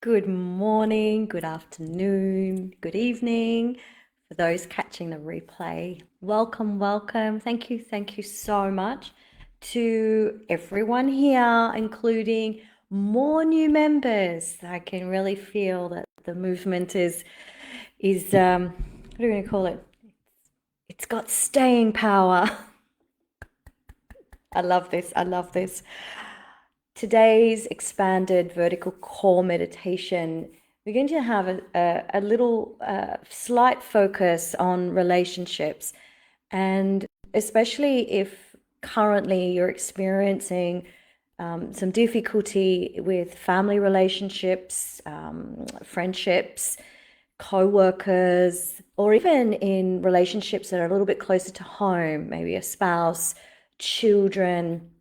Good morning, good afternoon, good evening. For those catching the replay, welcome, welcome. Thank you so much to everyone here, including more new members. I can really feel that the movement is what are we going to call it? It's got staying power. I love this. I love this. Today's expanded vertical core meditation, we're going to have a little slight focus on relationships. And especially if currently you're experiencing some difficulty with family relationships, friendships, co-workers, or even in relationships that are a little bit closer to home, maybe a spouse, children,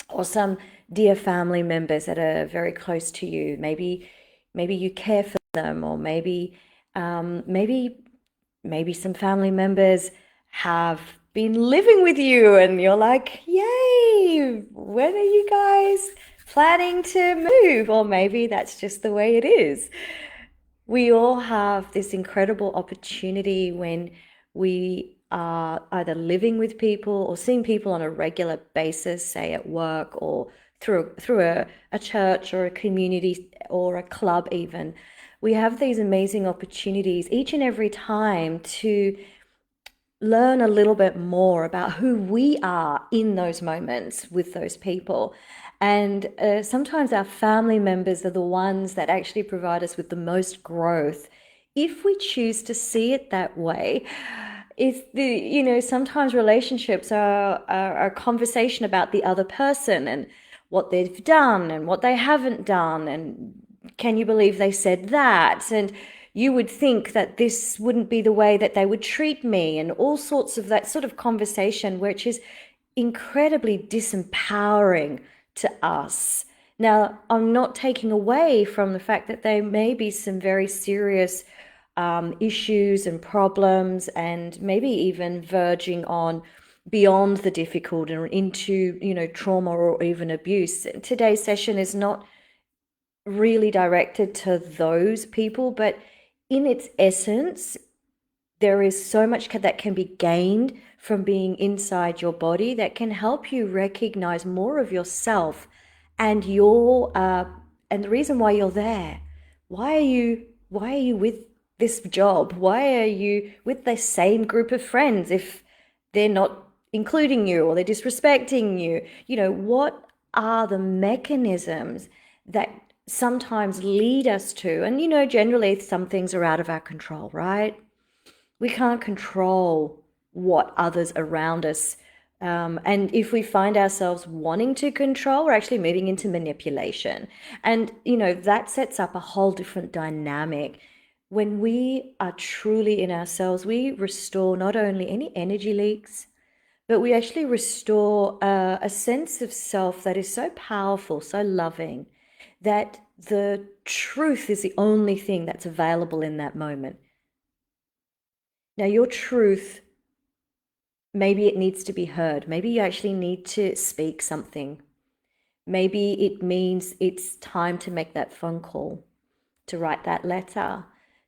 or some dear family members that are very close to you. Maybe you care for them, or maybe some family members have been living with you and you're like, yay, when are you guys planning to move? Or maybe that's just the way it is. We all have this incredible opportunity when we are either living with people or seeing people on a regular basis, say at work or through a church or a community or a club even. We have these amazing opportunities each and every time to learn a little bit more about who we are in those moments with those people. And sometimes our family members are the ones that actually provide us with the most growth if we choose to see it that way. Sometimes relationships are a conversation about the other person and what they've done and what they haven't done, and can you believe they said that? And you would think that this wouldn't be the way that they would treat me, and all sorts of that sort of conversation, which is incredibly disempowering to us. Now, I'm not taking away from the fact that there may be some very serious issues and problems, and maybe even verging on beyond the difficult and into, trauma or even abuse. Today's session is not really directed to those people, but in its essence, there is so much that can be gained from being inside your body that can help you recognize more of yourself and and the reason why you're there. Why are you with this job? Why are you with the same group of friends if they're not including you or they're disrespecting you? What are the mechanisms that sometimes lead us to, and generally some things are out of our control, right? We can't control what others around us. And if we find ourselves wanting to control, we're actually moving into manipulation. And, that sets up a whole different dynamic. When we are truly in ourselves, we restore not only any energy leaks, but we actually restore a sense of self that is so powerful, so loving, that the truth is the only thing that's available in that moment. Now, your truth, maybe it needs to be heard. Maybe you actually need to speak something. Maybe it means it's time to make that phone call, to write that letter,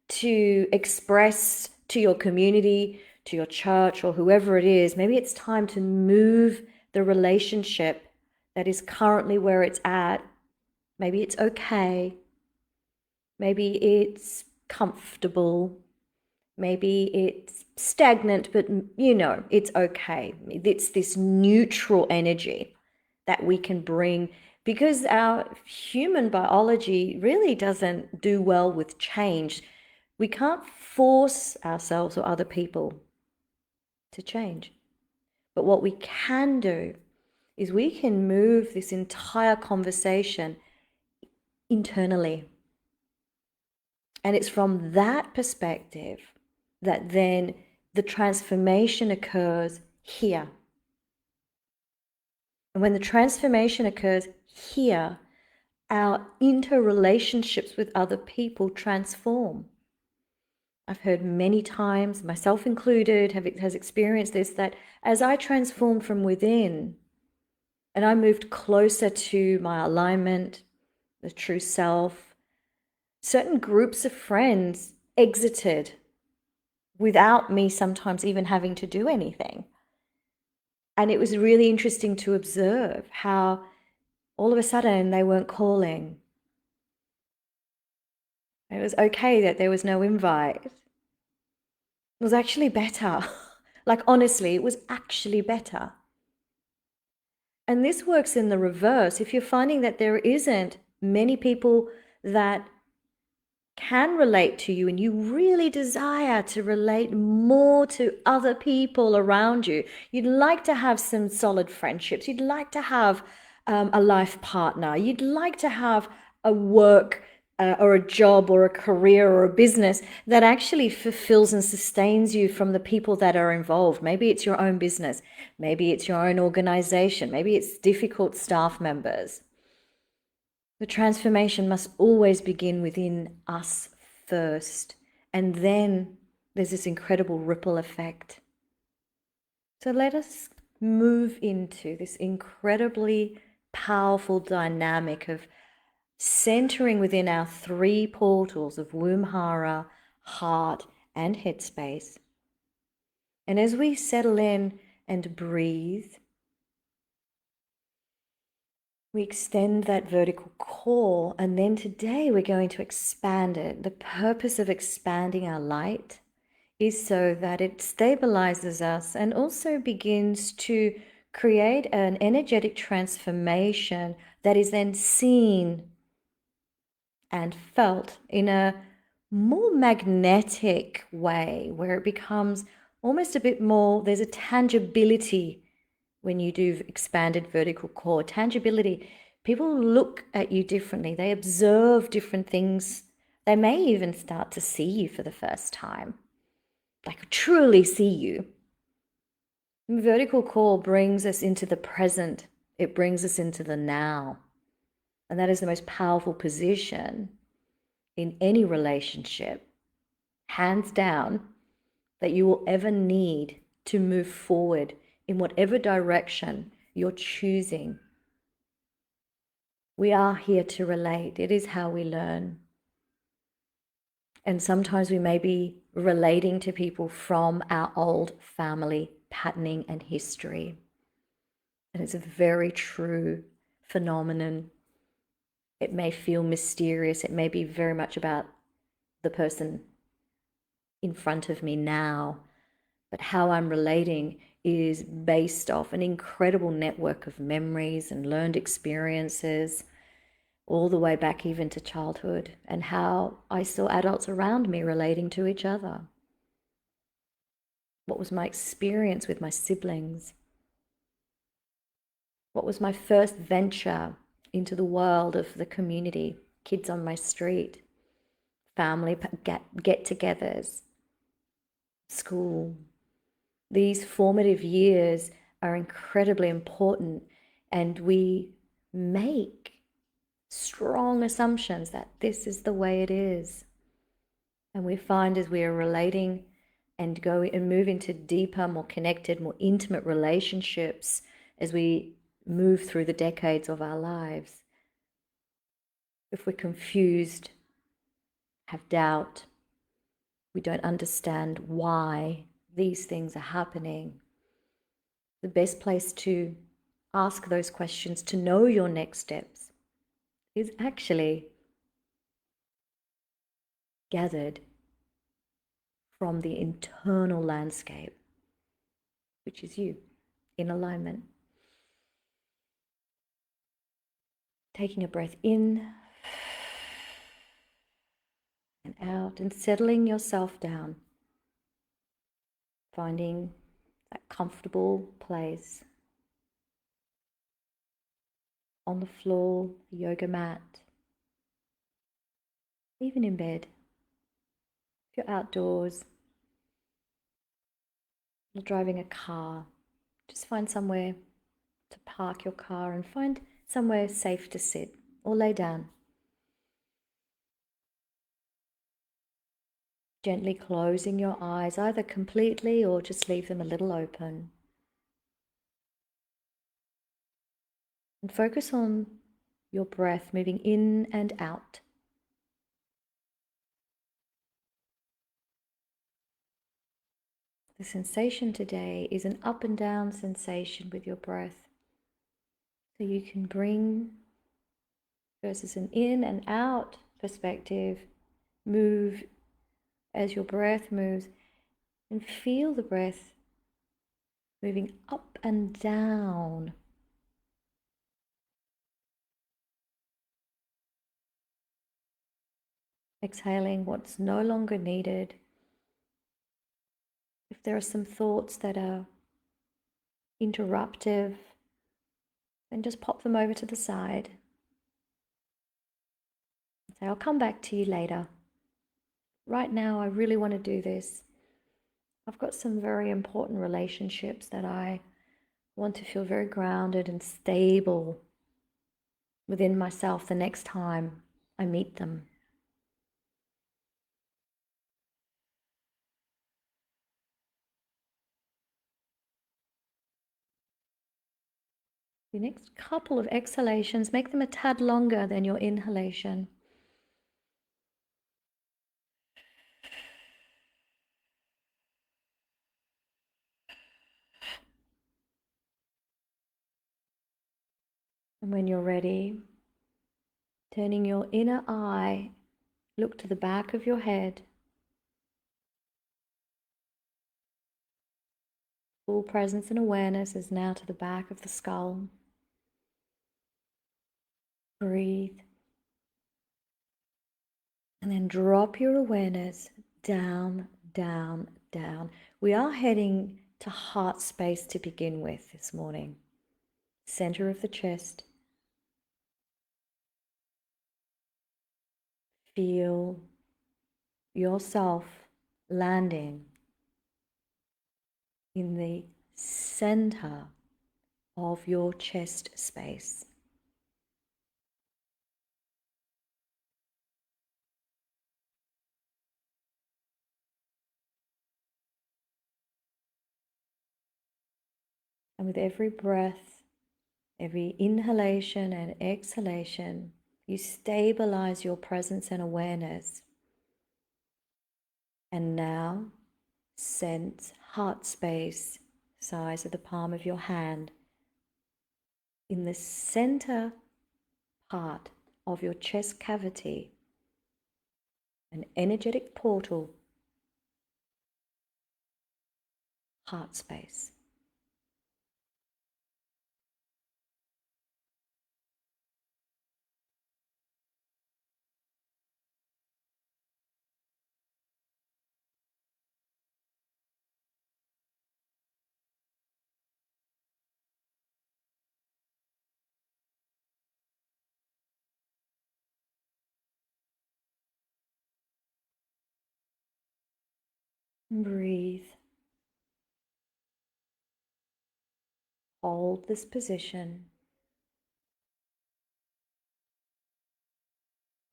to express to your community, to your church, or whoever it is. Maybe it's time to move the relationship that is currently where it's at. Maybe it's okay. Maybe it's comfortable. Maybe it's stagnant, but it's okay. It's this neutral energy that we can bring, because our human biology really doesn't do well with change. We can't force ourselves or other people to change. But what we can do is we can move this entire conversation internally. And it's from that perspective that then the transformation occurs here. And when the transformation occurs here, our interrelationships with other people transform. I've heard many times, myself included, has experienced this, that as I transformed from within and I moved closer to my alignment, the true self, Certain groups of friends exited without me sometimes even having to do anything. And it was really interesting to observe how all of a sudden they weren't calling. It was okay that there was no invite. It was actually better. Like, honestly, it was actually better. And this works in the reverse. If you're finding that there isn't many people that can relate to you and you really desire to relate more to other people around you, you'd like to have some solid friendships, you'd like to have a life partner, you'd like to have a work or a job or a career or a business that actually fulfills and sustains you from the people that are involved. Maybe it's your own business, maybe it's your own organization, maybe it's difficult staff members. The transformation must always begin within us first, and then there's this incredible ripple effect. So let us move into this incredibly powerful dynamic of centering within our three portals of womb hara, heart, and headspace. And as we settle in and breathe, we extend that vertical core, and then today we're going to expand it. The purpose of expanding our light is so that it stabilizes us and also begins to create an energetic transformation that is then seen and felt in a more magnetic way, where it becomes almost a bit more, there's a tangibility when you do expanded vertical core. Tangibility. People look at you differently. They observe different things. They may even start to see you for the first time, like truly see you. Vertical core brings us into the present. It brings us into the now. And that is the most powerful position in any relationship, hands down, that you will ever need to move forward in whatever direction you're choosing. We are here to relate. It is how we learn. And sometimes we may be relating to people from our old family patterning and history. And it's a very true phenomenon. It may feel mysterious. It may be very much about the person in front of me now. But how I'm relating is based off an incredible network of memories and learned experiences, all the way back even to childhood, and how I saw adults around me relating to each other. What was my experience with my siblings? What was my first venture into the world of the community, kids on my street, family get-togethers, school? These formative years are incredibly important, and we make strong assumptions that this is the way it is. And we find as we are relating and go and move into deeper, more connected, more intimate relationships as we move through the decades of our lives, if we're confused, have doubt, we don't understand why these things are happening, the best place to ask those questions, to know your next steps, is actually gathered from the internal landscape, which is you in alignment. Taking a breath in and out and settling yourself down, finding that comfortable place on the floor, the yoga mat, even in bed. If you're outdoors or driving a car, just find somewhere to park your car and find somewhere safe to sit or lay down. Gently closing your eyes, either completely or just leave them a little open. And focus on your breath moving in and out. The sensation today is an up and down sensation with your breath. So you can bring versus an in and out perspective, move as your breath moves, and feel the breath moving up and down. Exhaling what's no longer needed. If there are some thoughts that are interruptive, then just pop them over to the side. Say, I'll come back to you later. Right now, I really want to do this. I've got some very important relationships that I want to feel very grounded and stable within myself the next time I meet them. The next couple of exhalations, make them a tad longer than your inhalation. And when you're ready, turning your inner eye, look to the back of your head. Full presence and awareness is now to the back of the skull. Breathe. And then drop your awareness down, down, down. We are heading to heart space to begin with this morning. Center of the chest. Feel yourself landing in the center of your chest space. And with every breath, every inhalation and exhalation, you stabilize your presence and awareness. And now, sense heart space, size of the palm of your hand, in the center part of your chest cavity, an energetic portal, heart space. Breathe. Hold this position.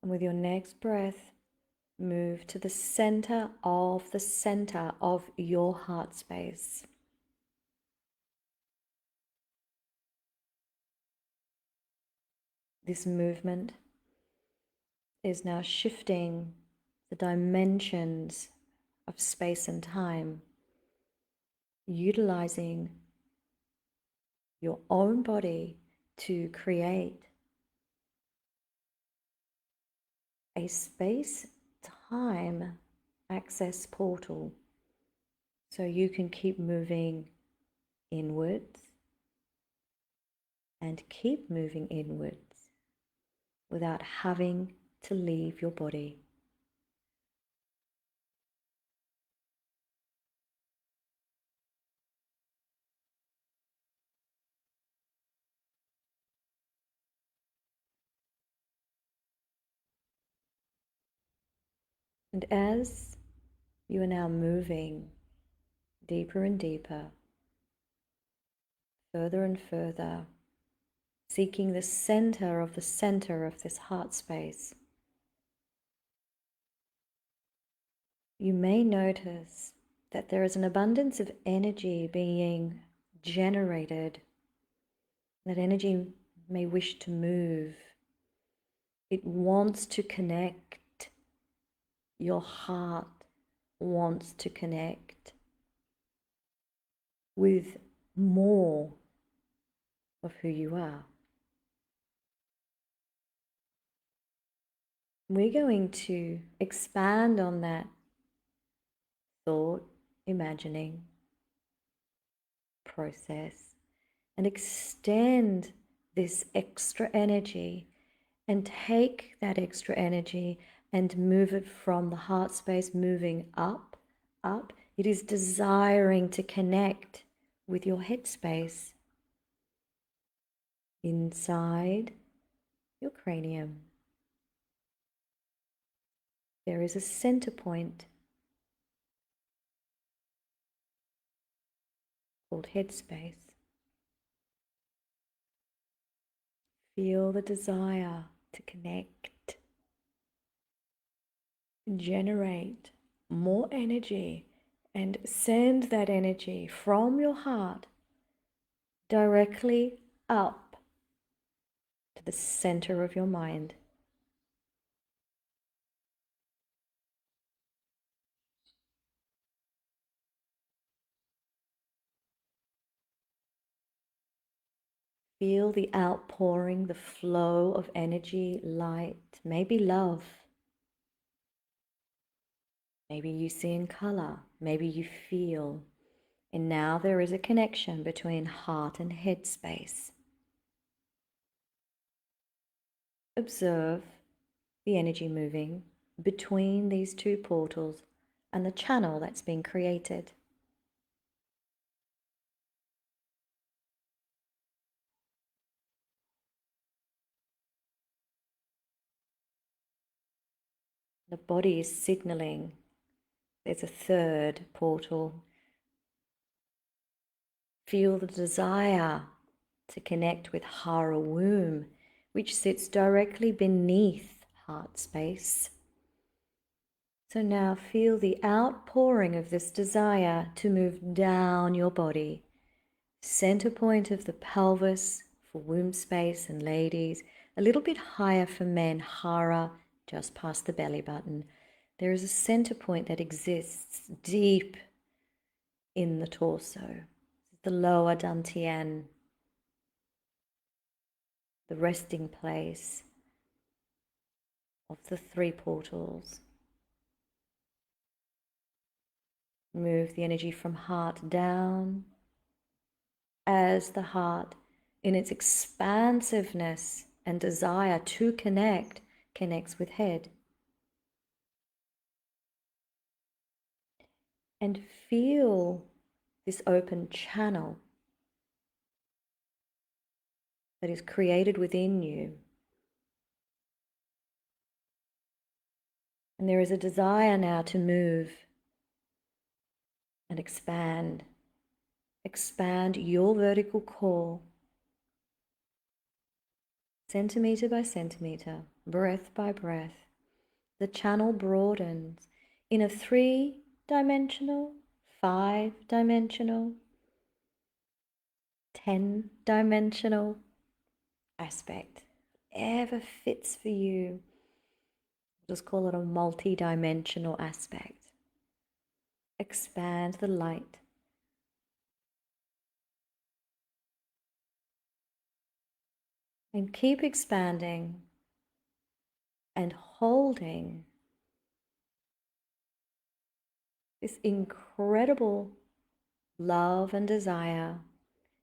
And with your next breath, move to the center of your heart space. This movement is now shifting the dimensions of space and time, utilizing your own body to create a space-time access portal so you can keep moving inwards and keep moving inwards without having to leave your body. And as you are now moving deeper and deeper, further and further, seeking the center of this heart space, you may notice that there is an abundance of energy being generated. That energy may wish to move. It wants to connect. Your heart wants to connect. with more of who you are. We're going to expand on that thought, imagining process and extend this extra energy and take that extra energy and move it from the heart space, moving up, up. It is desiring to connect with your head space inside your cranium. There is a center point called head space. Feel the desire to connect, generate more energy, and send that energy from your heart directly up to the center of your mind. Feel the outpouring, the flow of energy, light, maybe love. Maybe you see in color, maybe you feel. And now there is a connection between heart and head space. Observe the energy moving between these two portals and the channel that's been created. The body is signaling there's a third portal. Feel the desire to connect with Hara womb, which sits directly beneath heart space. So now feel the outpouring of this desire to move down your body, center point of the pelvis for womb space and ladies, a little bit higher for men, Hara, just past the belly button. There is a center point that exists deep in the torso, the lower dantian, the resting place of the three portals. Move the energy from heart down as the heart, in its expansiveness and desire to connect, connects with head. And feel this open channel that is created within you. And there is a desire now to move and expand. Expand your vertical core, centimeter by centimeter, breath by breath. The channel broadens in a 3-dimensional, 5-dimensional, 10-dimensional aspect. Whatever fits for you. Just call it a multi-dimensional aspect. Expand the light. And keep expanding and holding this incredible love and desire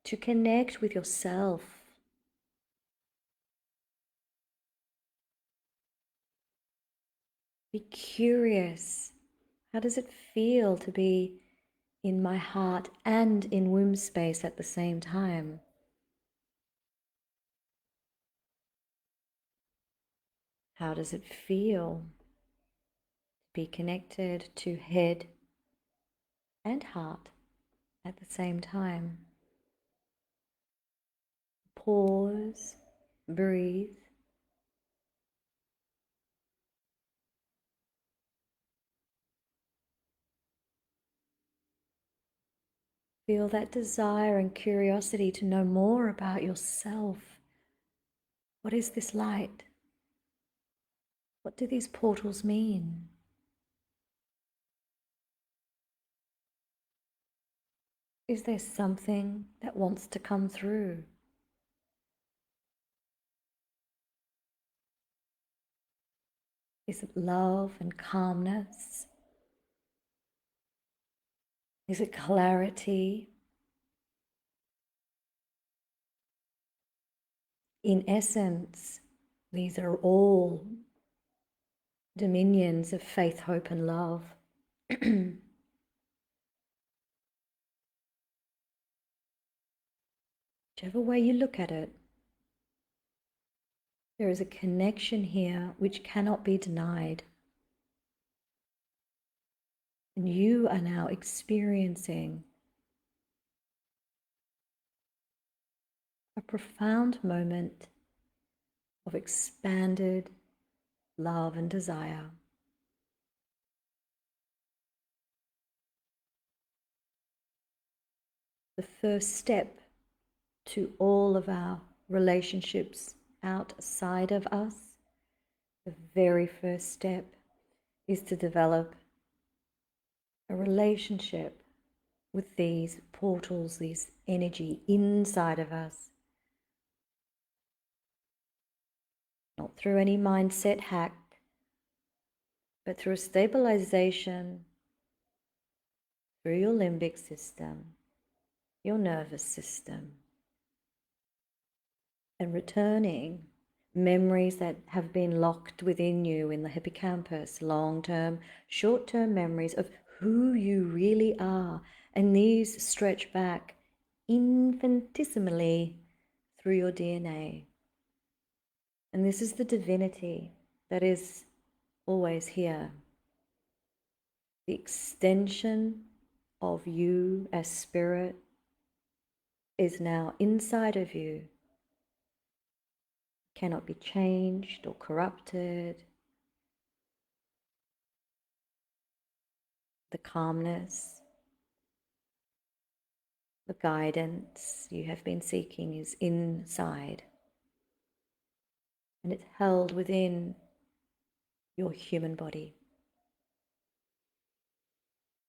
to connect with yourself. Be curious. How does it feel to be in my heart and in womb space at the same time? How does it feel to be connected to head and heart at the same time? Pause, breathe. Feel that desire and curiosity to know more about yourself. What is this light? What do these portals mean? Is there something that wants to come through? Is it love and calmness? Is it clarity? In essence, these are all dominions of faith, hope, and love. Whichever way you look at it, there is a connection here which cannot be denied. And you are now experiencing a profound moment of expanded love and desire. The first step to all of our relationships outside of us, the very first step is to develop a relationship with these portals, this energy inside of us. Not through any mindset hack, but through a stabilization through your limbic system, your nervous system, and returning memories that have been locked within you in the hippocampus, long-term, short-term memories of who you really are. And these stretch back infinitesimally through your DNA. And this is the divinity that is always here. The extension of you as spirit is now inside of you, cannot be changed or corrupted. The calmness, the guidance you have been seeking is inside, and it's held within your human body.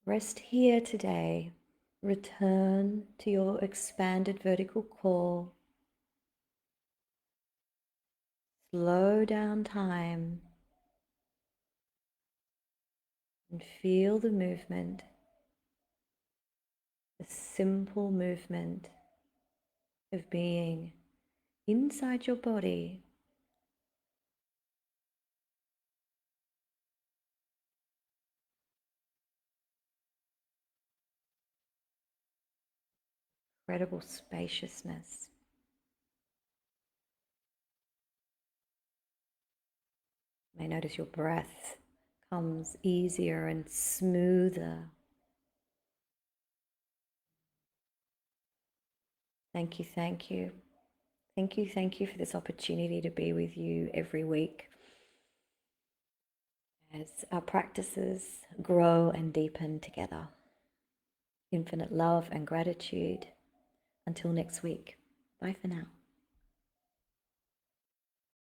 Rest here today. Return to your expanded vertical core. Slow down time and feel the movement, the simple movement of being inside your body. Incredible spaciousness. You may notice your breath comes easier and smoother. Thank you, thank you. Thank you, thank you for this opportunity to be with you every week as our practices grow and deepen together. Infinite love and gratitude. Until next week. Bye for now.